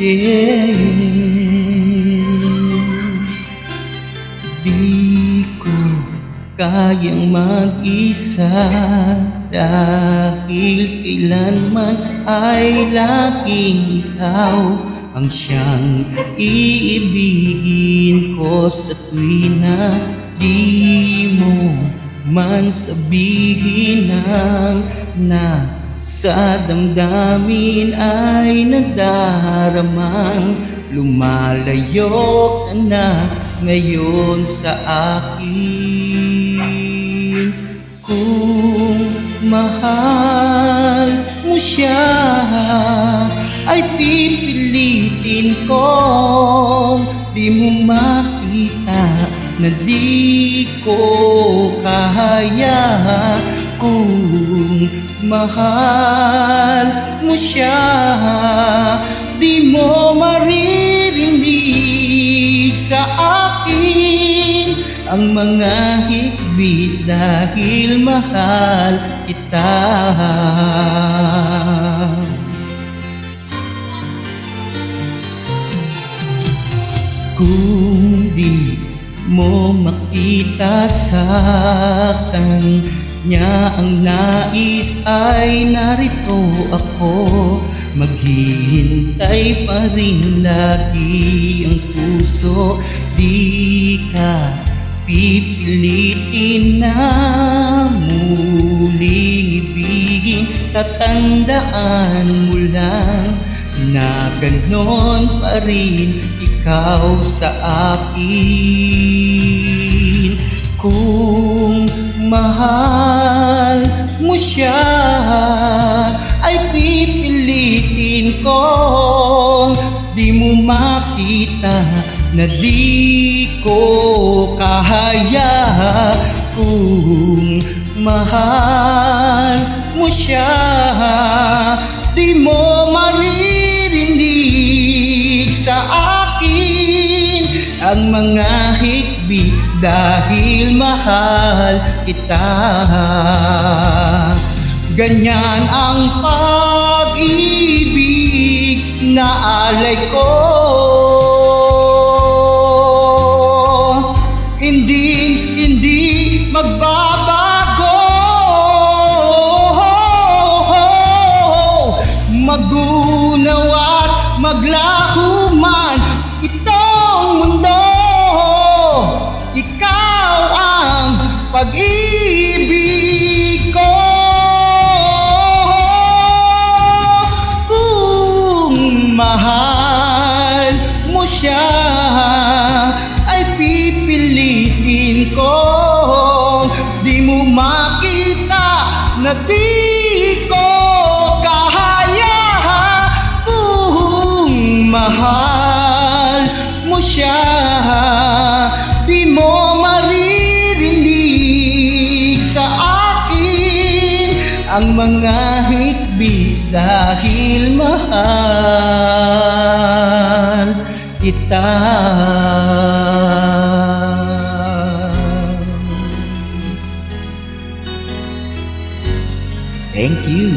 Yeah. Di ko kayang mag-isa dahil kailanman ay laging ikaw ang siyang iibigin ko sa tuwina di mo man sabihin ng sa damdamin ay nagdaramang lumalayo ka na ngayon sa akin. Kung mahal mo siya ay pipilitin ko, di mo makita na di ko kaya. Kung mahal mo siya, di mo maririnig sa akin ang mga higpit dahil mahal kita. Kung di mo makita sa kanya ang nais ay narito ako, maghihintay pa rin lagi ang puso. Di ka pipilitin na muling ibigin, tatandaan mo lang na ganon pa rin ikaw sa akin. Kung mahal mo siya ay pipilitin ko, di mo makita na di ko kaya. Kung mahal mo siya, di mo maririnig sa akin ang mga higpit dahil mahal kita. Ganyan ang pag-ibig na alay ko, hindi magbabago. Magunaw at maglaho man itong mundo, ikaw ang pag-ibig ko. Kung mahal mo siya ay pipilitin ko, di mo makita na di ko kaya. Kung mahal mo siya, di mo maririnig sa akin ang mga higpit dahil mahal kita. Thank you.